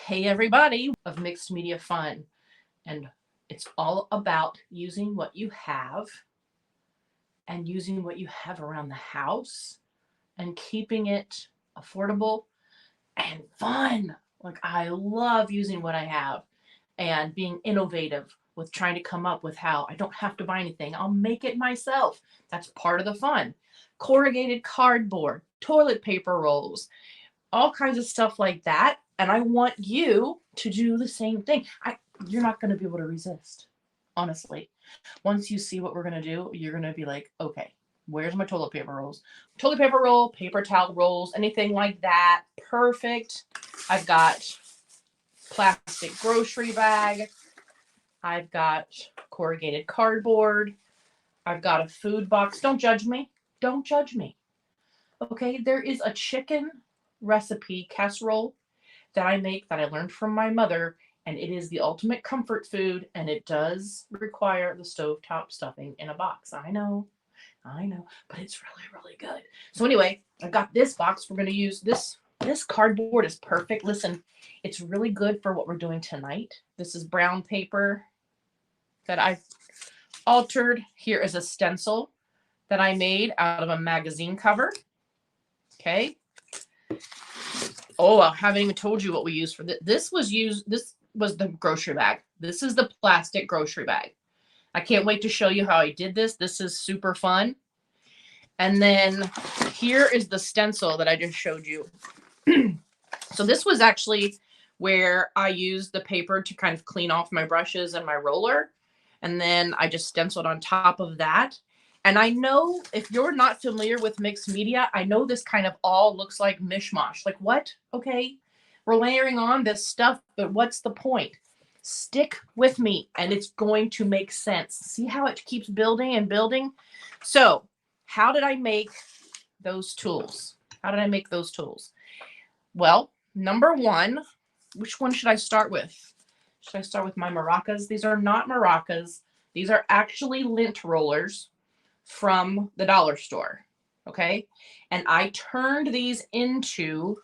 Hey everybody of Mixed Media Fun. And it's all about using what you have and using what you have around the house and keeping it affordable and fun. Like I love using what I have and being innovative with trying to come up with how I don't have to buy anything. I'll make it myself. That's part of the fun. Corrugated cardboard, toilet paper rolls, all kinds of stuff like that. And I want you to do the same thing. You're not going to be able to resist, honestly. Once you see what we're going to do, you're going to be like, okay, where's my toilet paper rolls? Toilet paper roll, paper towel rolls, anything like that. Perfect. I've got plastic grocery bag. I've got corrugated cardboard. I've got a food box. Don't judge me. Don't judge me. Okay, there is a chicken recipe casserole that I make that I learned from my mother, and it is the ultimate comfort food, and it does require the stovetop stuffing in a box. I know, but it's really, really good. So anyway, I've got this box. We're going to use this. This cardboard is perfect. Listen, it's really good for what we're doing tonight. This is brown paper that I've altered. Here is a stencil that I made out of a magazine cover. Okay. Oh, I haven't even told you what we used for this. This was the grocery bag. This is the plastic grocery bag. I can't wait to show you how I did this. This is super fun. And then here is the stencil that I just showed you. So this was actually where I used the paper to kind of clean off my brushes and my roller. And then I just stenciled on top of that. And I know if you're not familiar with mixed media, I know this kind of all looks like mishmash. Like what? Okay, we're layering on this stuff, but what's the point? Stick with me and it's going to make sense. See how it keeps building and building? So how did I make those tools? Well, number one, which one should I start with? Should I start with my maracas? These are not maracas. These are actually lint rollers from the dollar store. Okay. And I turned these into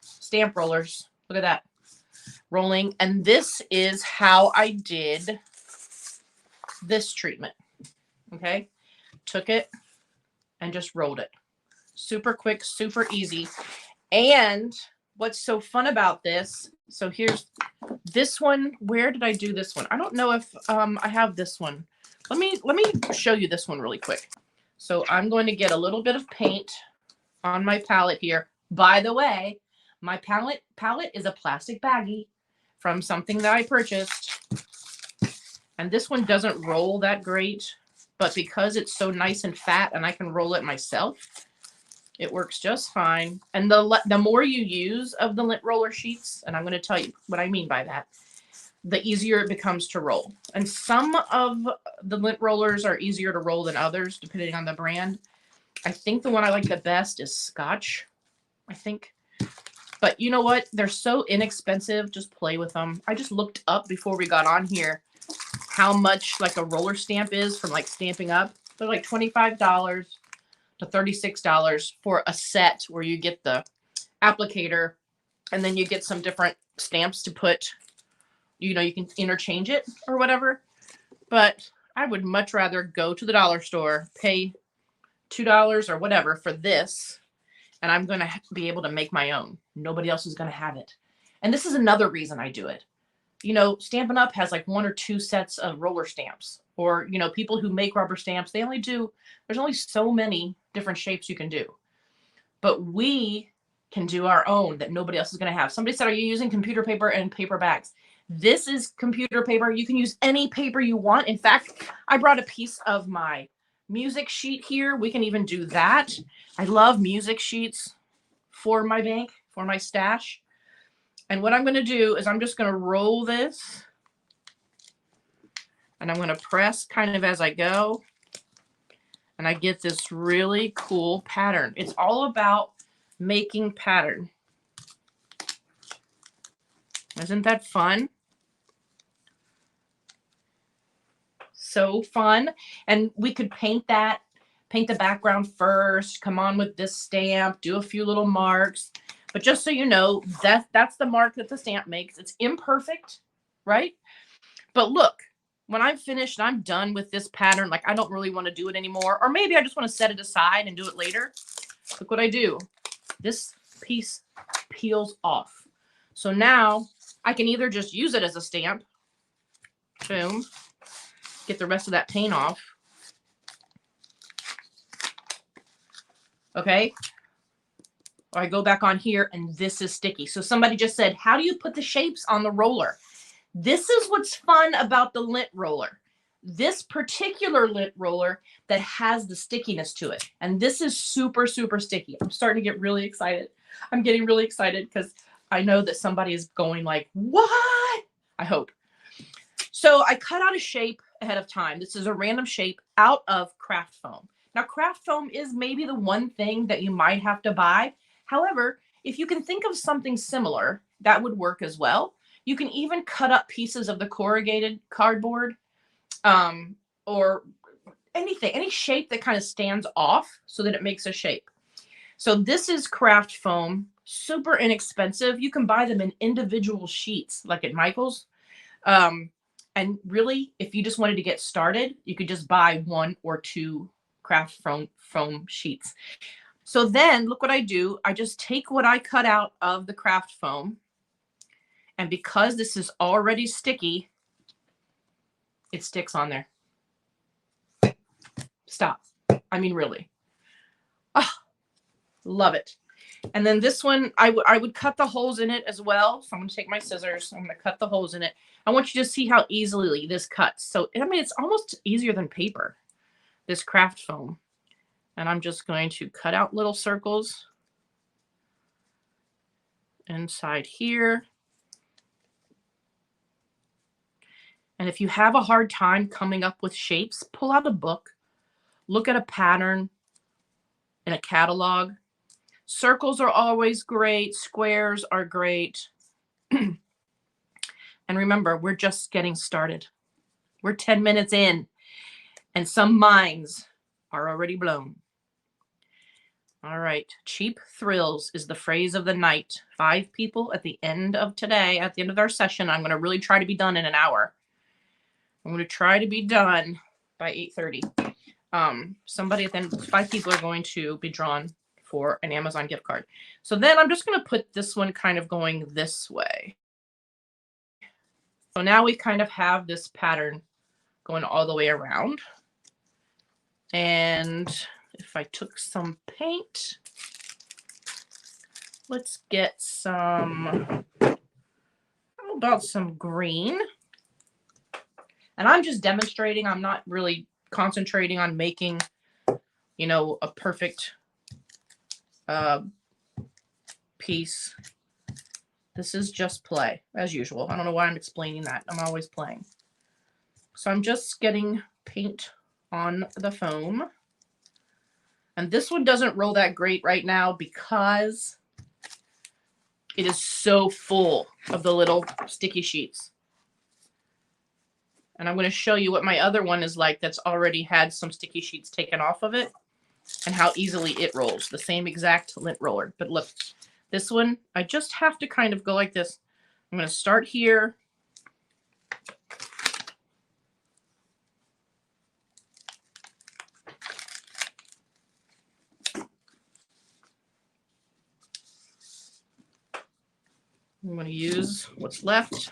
stamp rollers. Look at that. Rolling. And this is how I did this treatment. Okay. Took it and just rolled it. Super quick, super easy. And what's so fun about this, so here's this one. Where did I do this one? I don't know if I have this one. Let me show you this one really quick. So I'm going to get a little bit of paint on my palette here. By the way, my palette is a plastic baggie from something that I purchased. And this one doesn't roll that great, but because it's so nice and fat and I can roll it myself, it works just fine. And the more you use of the lint roller sheets, and I'm going to tell you what I mean by that, the easier it becomes to roll. And some of the lint rollers are easier to roll than others, depending on the brand. I think the one I like the best is Scotch, I think. But you know what? They're so inexpensive. Just play with them. I just looked up before we got on here how much like a roller stamp is from like Stampin' Up. They're like $25 to $36 for a set where you get the applicator and then you get some different stamps to put. You know, you can interchange it or whatever. But I would much rather go to the dollar store, pay $2 or whatever for this, and I'm going to be able to make my own. Nobody else is going to have it. And this is another reason I do it. You know, Stampin' Up! Has like 1 or 2 sets of roller stamps. Or, you know, people who make rubber stamps, there's only so many different shapes you can do. But we can do our own that nobody else is going to have. Somebody said, are you using computer paper and paper bags? This is computer paper. You can use any paper you want. In fact, I brought a piece of my music sheet here. We can even do that. I love music sheets for my bank, for my stash. And what I'm going to do is I'm just going to roll this. And I'm going to press kind of as I go. And I get this really cool pattern. It's all about making pattern. Isn't that fun? So fun. And we could paint the background first, come on with this stamp, do a few little marks. But just so you know, that's the mark that the stamp makes. It's imperfect, right? But look, when I'm finished and I'm done with this pattern, like I don't really want to do it anymore, or maybe I just want to set it aside and do it later. Look what I do. This piece peels off. So now I can either just use it as a stamp, boom, get the rest of that paint off. Okay. Or I go back on here and this is sticky. So somebody just said, how do you put the shapes on the roller? This is what's fun about the lint roller. This particular lint roller that has the stickiness to it. And this is super, super sticky. I'm starting to get really excited. I'm getting really excited because I know that somebody is going like, what? I hope. So I cut out a shape ahead of time. This is a random shape out of craft foam. Now, craft foam is maybe the one thing that you might have to buy. However, if you can think of something similar, that would work as well. You can even cut up pieces of the corrugated cardboard or anything, any shape that kind of stands off so that it makes a shape. So this is craft foam, super inexpensive. You can buy them in individual sheets like at Michael's. And really, if you just wanted to get started, you could just buy 1 or 2 craft foam sheets. So then look what I do. I just take what I cut out of the craft foam. And because this is already sticky, it sticks on there. Stop. I mean, really. Oh, love it. And then this one, I would cut the holes in it as well. So I'm going to take my scissors. I'm going to cut the holes in it. I want you to see how easily this cuts. So, I mean, it's almost easier than paper, this craft foam. And I'm just going to cut out little circles inside here. And if you have a hard time coming up with shapes, pull out a book, look at a pattern in a catalog. Circles are always great. Squares are great. And remember, we're just getting started. We're 10 minutes in, and some minds are already blown. All right. Cheap thrills is the phrase of the night. 5 people at the end of today, at the end of our session. I'm going to really try to be done in an hour. I'm going to try to be done by 8:30. Somebody at the end, 5 people are going to be drawn for an Amazon gift card. So then I'm just going to put this one kind of going this way. So now we kind of have this pattern going all the way around. And if I took some paint, let's get some, how about some green? And I'm just demonstrating. I'm not really concentrating on making, you know, a perfect piece. This is just play, as usual. I don't know why I'm explaining that. I'm always playing. So I'm just getting paint on the foam. And this one doesn't roll that great right now because it is so full of the little sticky sheets. And I'm going to show you what my other one is like that's already had some sticky sheets taken off of it and how easily it rolls. The same exact lint roller. But look, this one, I just have to kind of go like this. I'm going to start here. I'm going to use what's left.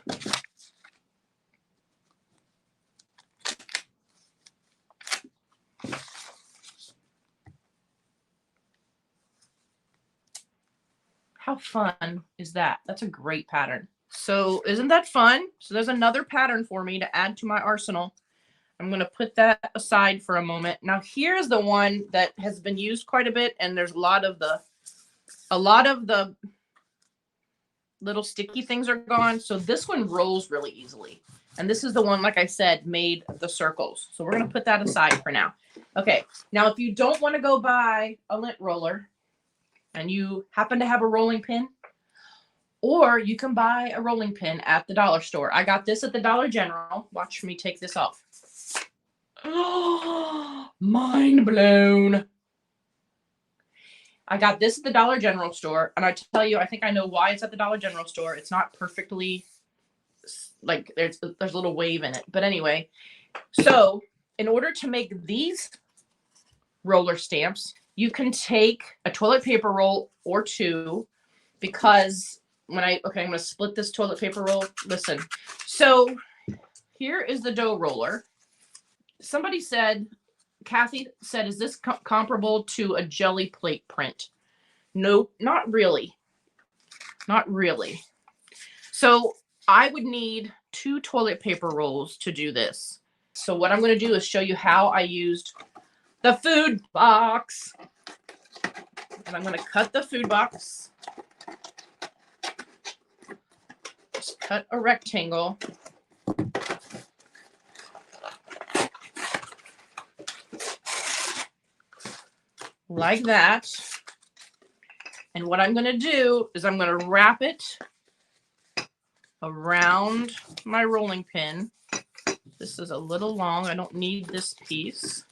How fun is that? That's a great pattern. So isn't that fun? So there's another pattern for me to add to my arsenal. I'm going to put that aside for a moment. Now here's the one that has been used quite a bit, and there's a lot of the little sticky things are gone. So this one rolls really easily. And this is the one, like I said, made the circles. So we're going to put that aside for now. Okay. Now, if you don't want to go buy a lint roller and you happen to have a rolling pin, or you can buy a rolling pin at the dollar store. I got this at the Dollar General. Watch me take this off. Oh, mind blown. I got this at the Dollar General store, and I tell you, I think I know why it's at the Dollar General store. It's not perfectly like there's a little wave in it. But anyway, so in order to make these roller stamps, you can take a toilet paper roll or two, because I'm going to split this toilet paper roll. Listen. So here is the dough roller. Somebody said, Kathy said, is this comparable to a jelly plate print? Nope, not really. Not really. So I would need 2 toilet paper rolls to do this. So what I'm going to do is show you how I used the food box. And I'm going to cut the food box. Just cut a rectangle. Like that. And what I'm going to do is I'm going to wrap it around my rolling pin. This is a little long. I don't need this piece.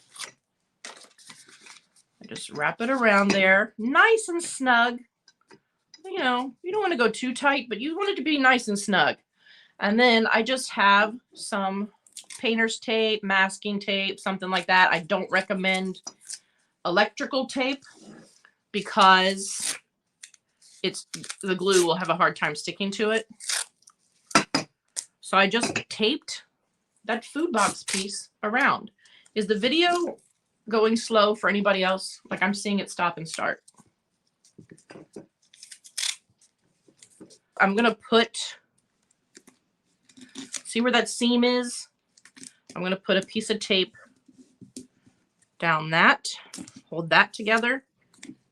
I just wrap it around there, nice and snug. You know, you don't want to go too tight, but you want it to be nice and snug. And then I just have some painter's tape, masking tape, something like that. I don't recommend electrical tape because the glue will have a hard time sticking to it. So I just taped that food box piece around. Is the video going slow for anybody else? Like, I'm seeing it stop and start. I'm gonna see where that seam is? I'm gonna put a piece of tape down that, hold that together. And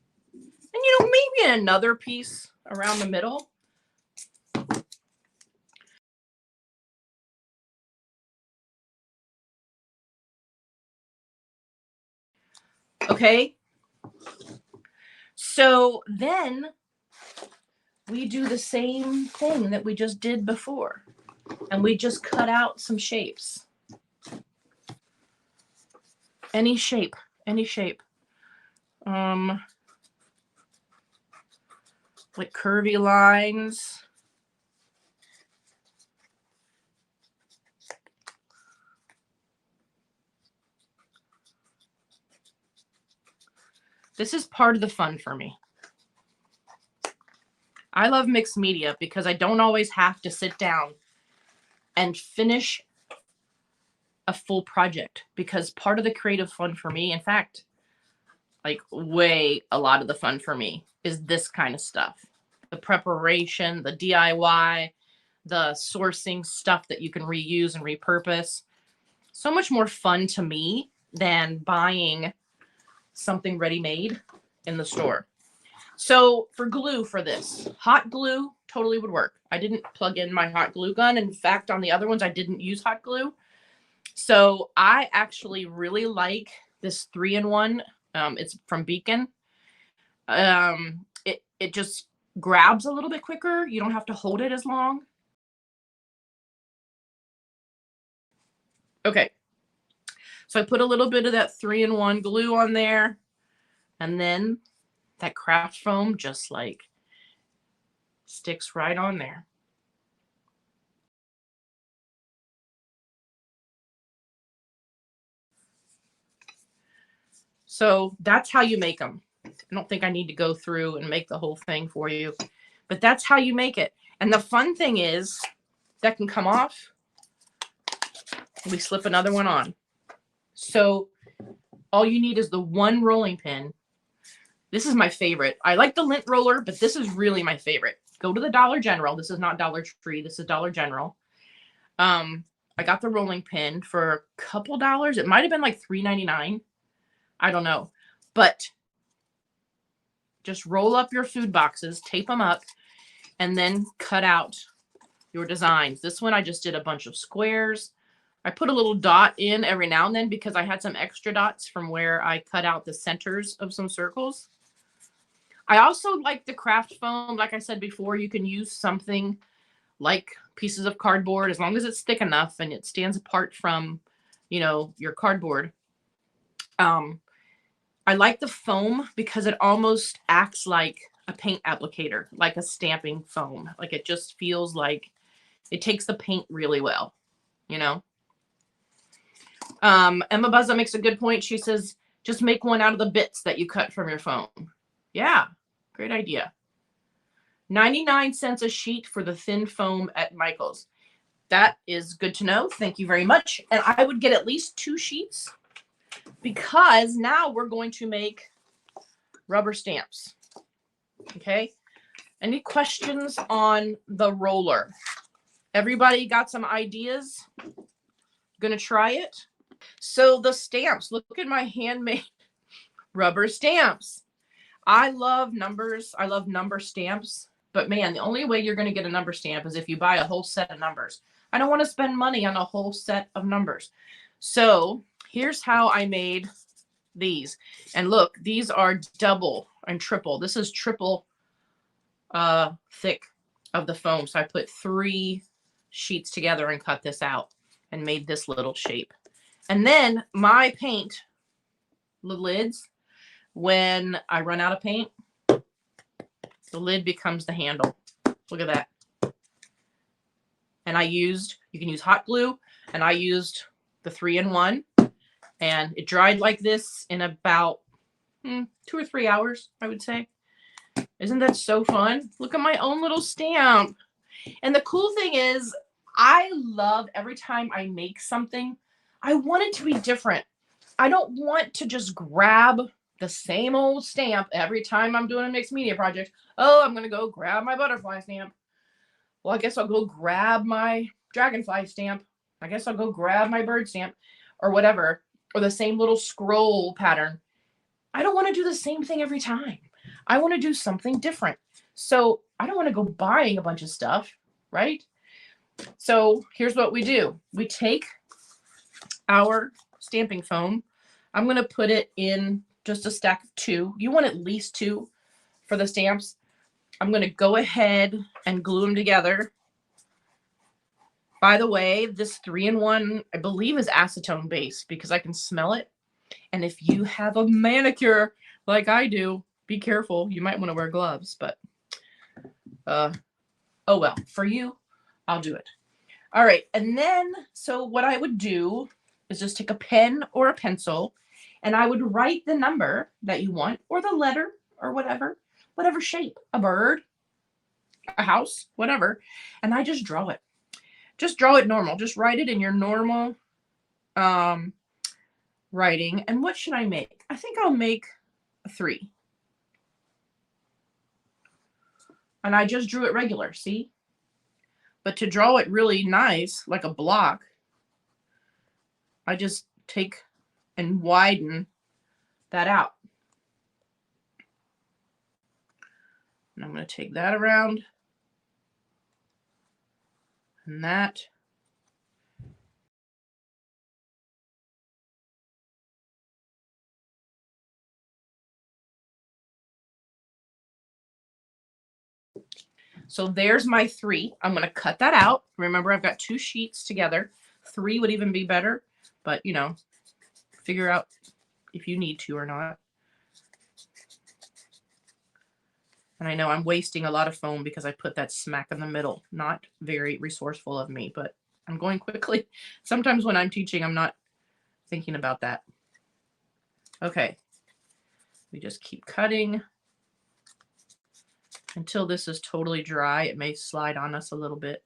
you know, maybe another piece around the middle. Okay. So then we do the same thing that we just did before. And we just cut out some shapes. Any shape, any shape. Like curvy lines. This is part of the fun for me. I love mixed media because I don't always have to sit down and finish a full project, because part of the creative fun for me, in fact, like way a lot of the fun for me, is this kind of stuff. The preparation, the DIY, the sourcing stuff that you can reuse and repurpose. So much more fun to me than buying something ready-made in the store. So for glue for this, hot glue totally would work. I didn't plug in my hot glue gun. In fact, on the other ones, I didn't use hot glue. So I actually really like this 3-in-1. It's from Beacon. It just grabs a little bit quicker. You don't have to hold it as long. Okay. So I put a little bit of that 3-in-1 glue on there, and then that craft foam just like sticks right on there. So that's how you make them. I don't think I need to go through and make the whole thing for you, but that's how you make it. And the fun thing is that can come off. We slip another one on. So all you need is the one rolling pin. This is my favorite. I like the lint roller, but this is really my favorite. Go to the Dollar General. This is not Dollar Tree. This is Dollar General. I got the rolling pin for a couple dollars. It might have been like $3.99. I don't know. But just roll up your food boxes, tape them up, and then cut out your designs. This one I just did a bunch of squares. I put a little dot in every now and then because I had some extra dots from where I cut out the centers of some circles. I also like the craft foam. Like I said before, you can use something like pieces of cardboard as long as it's thick enough and it stands apart from, you know, your cardboard. I like the foam because it almost acts like a paint applicator, like a stamping foam. Like it just feels like it takes the paint really well, you know? Emma Buzza makes a good point. She says, just make one out of the bits that you cut from your foam. Yeah, great idea. 99 cents a sheet for the thin foam at Michael's. That is good to know. Thank you very much. And I would get at least 2 sheets because now we're going to make rubber stamps. Okay. Any questions on the roller? Everybody got some ideas? Gonna try it? So the stamps, look at my handmade rubber stamps. I love numbers. I love number stamps. But man, the only way you're going to get a number stamp is if you buy a whole set of numbers. I don't want to spend money on a whole set of numbers. So here's how I made these. And look, these are double and triple. This is triple thick of the foam. So I put 3 sheets together and cut this out and made this little shape. And then my paint, the lids, when I run out of paint, the lid becomes the handle. Look at that. And I used, you can use hot glue, and I used the 3-in-1, and it dried like this in about 2 or 3 hours, I would say. Isn't that so fun? Look at my own little stamp. And the cool thing is, I love every time I make something, I want it to be different. I don't want to just grab the same old stamp every time I'm doing a mixed media project. Oh, I'm going to go grab my butterfly stamp. Well, I guess I'll go grab my dragonfly stamp. I guess I'll go grab my bird stamp or whatever, or the same little scroll pattern. I don't want to do the same thing every time. I want to do something different. So I don't want to go buying a bunch of stuff, right? So here's what we do. We take our stamping foam. I'm going to put it in just a stack of 2. You want at least 2 for the stamps. I'm going to go ahead and glue them together. By the way, this 3-in-1, I believe, is acetone based because I can smell it. And if you have a manicure like I do, be careful. You might want to wear gloves, but oh well. For you, I'll do it. All right. And then, so what I would do is just take a pen or a pencil, and I would write the number that you want, or the letter, or whatever shape, a bird, a house, whatever. And I just draw it. Just draw it normal. Just write it in your normal writing. And what should I make? I think I'll make a 3. And I just drew it regular, see? But to draw it really nice, like a block, I just take and widen that out. And I'm going to take that around and that. So there's my 3. I'm going to cut that out. Remember, I've got 2 sheets together. 3 would even be better, but you know, figure out if you need to or not. And I know I'm wasting a lot of foam because I put that smack in the middle. Not very resourceful of me, but I'm going quickly. Sometimes when I'm teaching, I'm not thinking about that. Okay. We just keep cutting until this is totally dry. It may slide on us a little bit.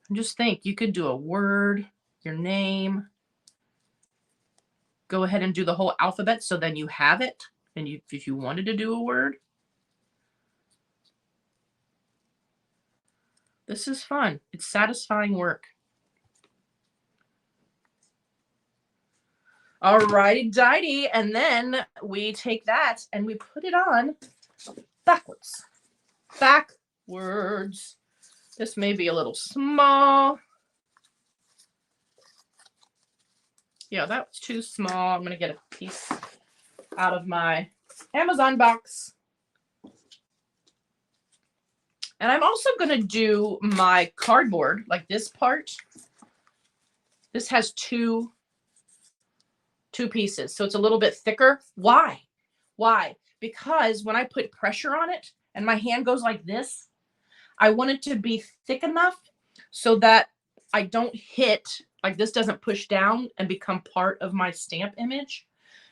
And just think, you could do a word, your name. Go ahead and do the whole alphabet so then you have it. And if you wanted to do a word. This is fun. It's satisfying work. All righty, dighty. And then we take that and we put it on backwards. Backwards. This may be a little small. Yeah, that was too small. I'm going to get a piece out of my Amazon box. And I'm also going to do my cardboard, like this part. This has two pieces, so it's a little bit thicker. Why? Because when I put pressure on it and my hand goes like this, I want it to be thick enough so that I don't hit, like this doesn't push down and become part of my stamp image.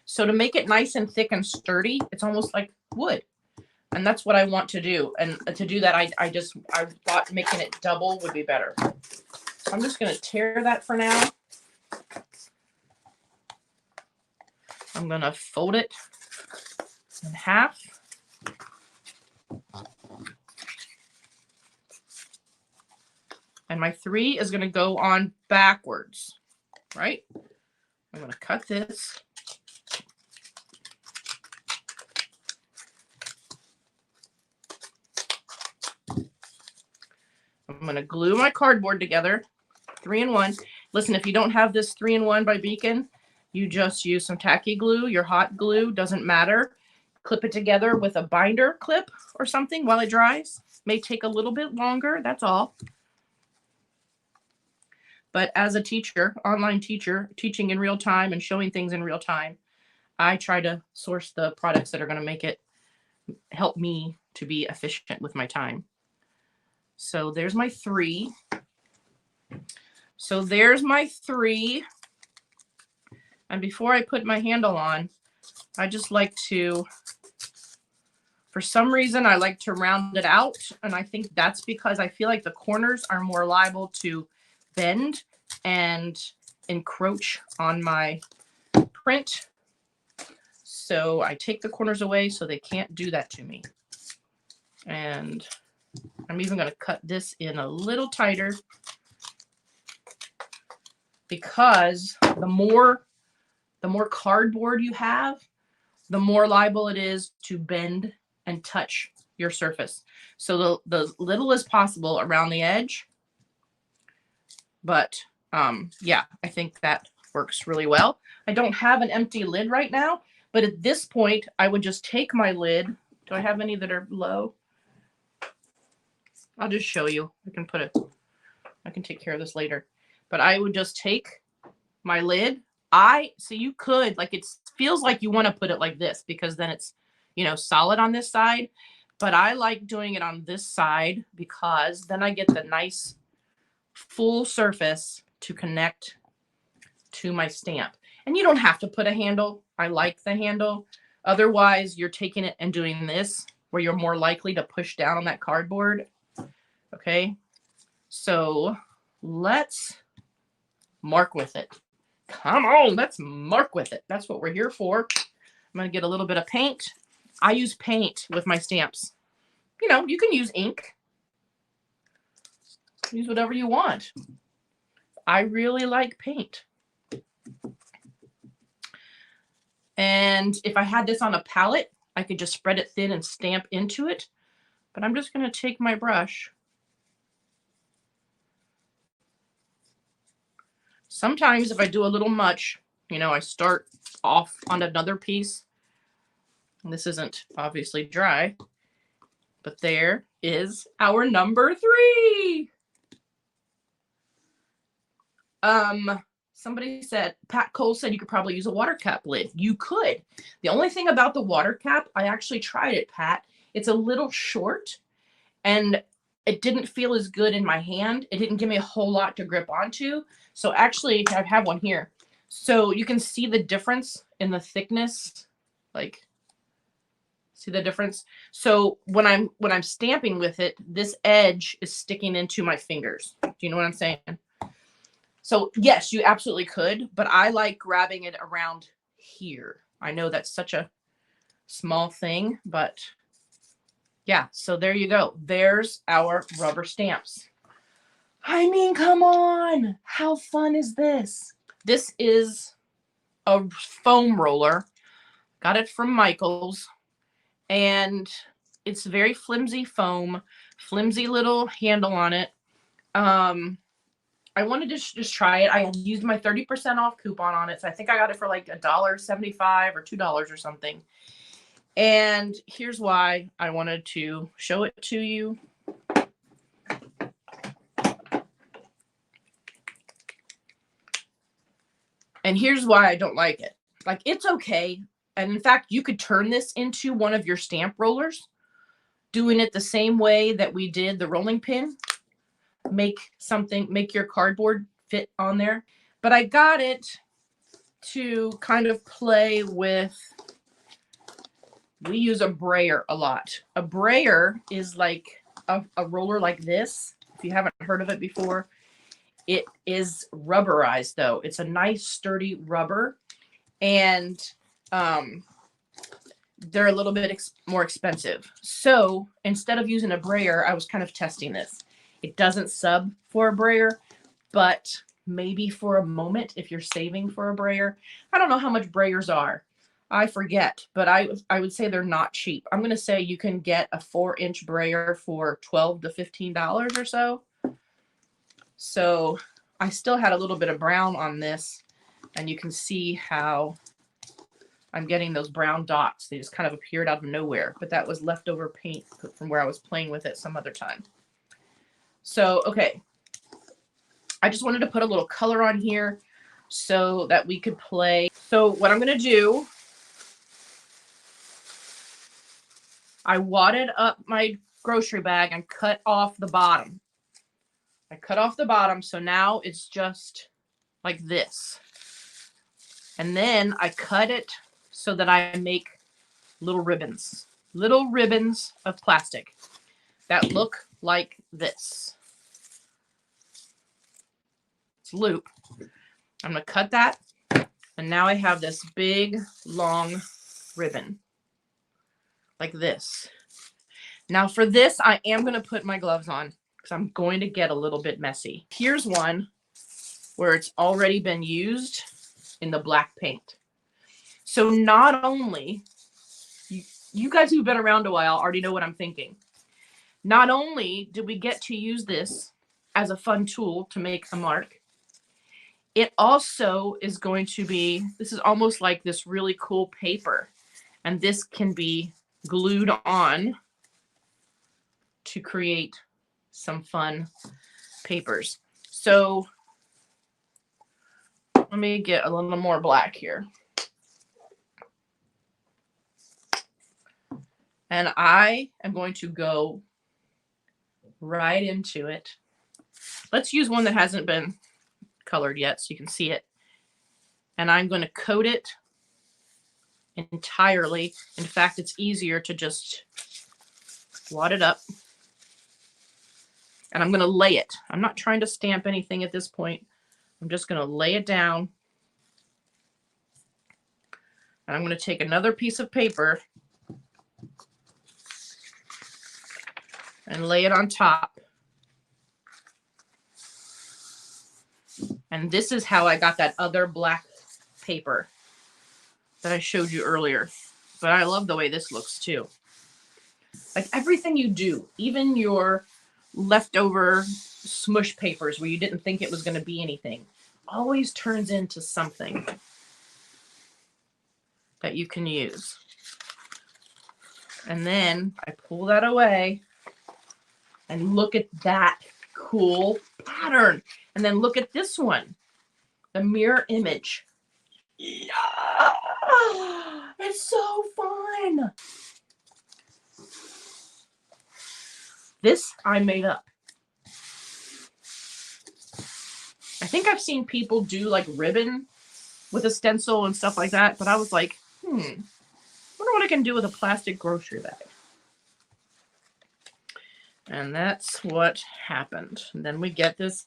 So to make it nice and thick and sturdy, it's almost like wood. And that's what I want to do. And to do that, I thought making it double would be better. So I'm just going to tear that for now. I'm going to fold it in half. And my 3 is going to go on backwards, right? I'm going to cut this. I'm going to glue my cardboard together, 3-in-1. Listen, if you don't have this 3-in-1 by Beacon, you just use some tacky glue, your hot glue, doesn't matter. Clip it together with a binder clip or something while it dries. May take a little bit longer, that's all. But as a teacher, online teacher, teaching in real time and showing things in real time, I try to source the products that are going to make it help me to be efficient with my time. So there's my 3. So there's my 3. And before I put my handle on, I just like to, for some reason, I like to round it out. And I think that's because I feel like the corners are more liable to bend and encroach on my print. So I take the corners away so they can't do that to me. And I'm even going to cut this in a little tighter because the more cardboard you have, the more liable it is to bend and touch your surface. So the little as possible around the edge. But yeah, I think that works really well. I don't have an empty lid right now, but at this point, I would just take my lid. Do I have any that are low? I'll just show you. I can take care of this later. But I would just take my lid. So you could, like, it feels like you want to put it like this because then it's, solid on this side. But I like doing it on this side because then I get the nice full surface to connect to my stamp. And you don't have to put a handle. I like the handle. Otherwise, you're taking it and doing this where you're more likely to push down on that cardboard. Okay, so let's mark with it. Come on, let's mark with it. That's what we're here for. I'm going to get a little bit of paint. I use paint with my stamps. You can use ink. Use whatever you want. I really like paint. And if I had this on a palette, I could just spread it thin and stamp into it. But I'm just going to take my brush. Sometimes if I do a little much, I start off on another piece. And this isn't obviously dry, but there is our number 3. Somebody said, Pat Cole said you could probably use a water cap lid. You could. The only thing about the water cap, I actually tried it, Pat. It's a little short and it didn't feel as good in my hand. It didn't give me a whole lot to grip onto. So actually, I have one here. So you can see the difference in the thickness. Like, see the difference? So when I'm stamping with it, this edge is sticking into my fingers. Do you know what I'm saying? So yes, you absolutely could, but I like grabbing it around here. I know that's such a small thing, but yeah, so there you go. There's our rubber stamps. I mean, come on. How fun is this? This is a foam roller. Got it from Michael's. And it's very flimsy foam, flimsy little handle on it. I wanted to just try it. I used my 30% off coupon on it. So I think I got it for like $1.75 or $2 or something. And here's why I wanted to show it to you. And here's why I don't like it. Like, it's okay. And in fact, you could turn this into one of your stamp rollers, doing it the same way that we did the rolling pin. Make your cardboard fit on there. But I got it to kind of play with, we use a brayer a lot. A brayer is like a roller like this. If you haven't heard of it before, it is rubberized though. It's a nice sturdy rubber, and they're a little bit more expensive. So instead of using a brayer, I was kind of testing this. It doesn't sub for a brayer, but maybe for a moment, if you're saving for a brayer. I don't know how much brayers are. I forget, but I would say they're not cheap. I'm going to say you can get a 4-inch brayer for $12 to $15 or so. So I still had a little bit of brown on this, and you can see how I'm getting those brown dots. They just kind of appeared out of nowhere, but that was leftover paint from where I was playing with it some other time. So, okay. I just wanted to put a little color on here so that we could play. So what I'm going to do, I wadded up my grocery bag and cut off the bottom. I cut off the bottom, so now it's just like this. And then I cut it so that I make little ribbons of plastic that look like this. It's loop. I'm going to cut that, and now I have this big, long ribbon like this. Now for this, I am going to put my gloves on because I'm going to get a little bit messy. Here's one where it's already been used in the black paint. So not only, you guys who've been around a while already know what I'm thinking. Not only do we get to use this as a fun tool to make a mark, it also is going to be, this is almost like this really cool paper. And this can be glued on to create some fun papers. So let me get a little more black here. And I am going to go right into it. Let's use one that hasn't been colored yet so you can see it. And I'm going to coat it entirely. In fact, it's easier to just wad it up. And I'm going to lay it. I'm not trying to stamp anything at this point. I'm just going to lay it down. And I'm going to take another piece of paper and lay it on top. And this is how I got that other black paper that I showed you earlier. But I love the way this looks too. Like everything you do, even your leftover smush papers where you didn't think it was going to be anything, always turns into something that you can use. And then I pull that away and look at that cool pattern. And then look at this one, the mirror image. Yeah, it's so fun. This I made up. I think I've seen people do like ribbon with a stencil and stuff like that, but I was like, wonder what I can do with a plastic grocery bag. And that's what happened. And then we get this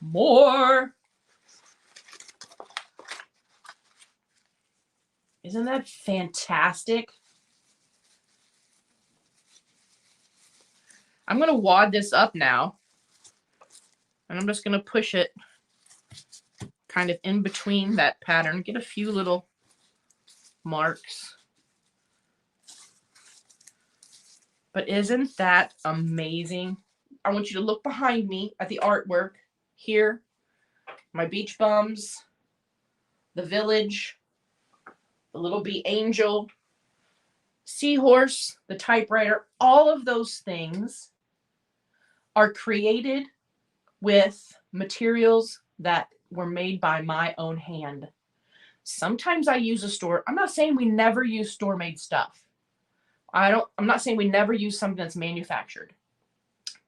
more. Isn't that fantastic? I'm going to wad this up now. And I'm just going to push it kind of in between that pattern. Get a few little marks. But isn't that amazing? I want you to look behind me at the artwork here. My beach bums, the village, the little bee angel, seahorse, the typewriter. All of those things are created with materials that were made by my own hand. Sometimes I use a store. I'm not saying we never use store-made stuff. I'm not saying we never use something that's manufactured.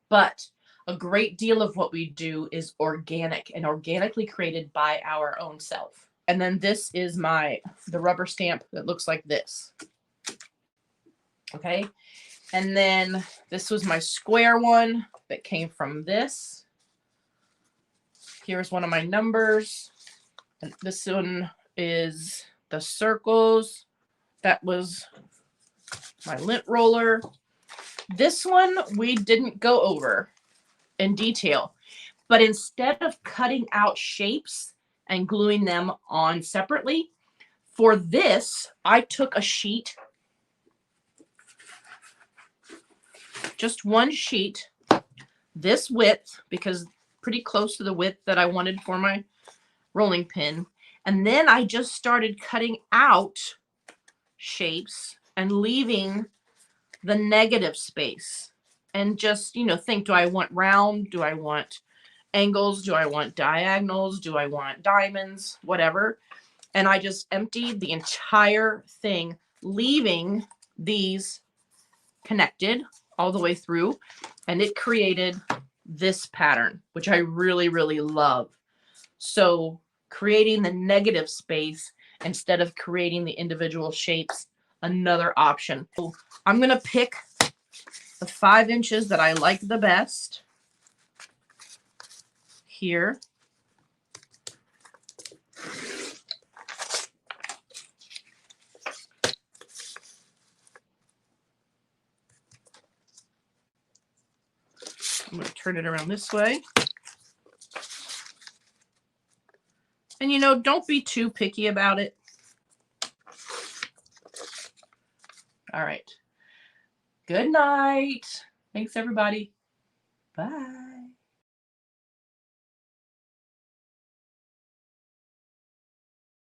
But a great deal of what we do is organic and organically created by our own self. And then this is the rubber stamp that looks like this. Okay. And then this was my square one that came from this. Here's one of my numbers. And this one is the circles. That was my lint roller. This one we didn't go over in detail, but instead of cutting out shapes and gluing them on separately, for this, I took a sheet, just one sheet, this width, because pretty close to the width that I wanted for my rolling pin. And then I just started cutting out shapes and leaving the negative space. And just, think, do I want round? Do I want angles? Do I want diagonals? Do I want diamonds? Whatever. And I just emptied the entire thing, leaving these connected all the way through. And it created this pattern, which I really, really love. So creating the negative space instead of creating the individual shapes, another option. So I'm going to pick the 5 inches that I like the best here. I'm going to turn it around this way. And don't be too picky about it. All right. Good night. Thanks, everybody. Bye.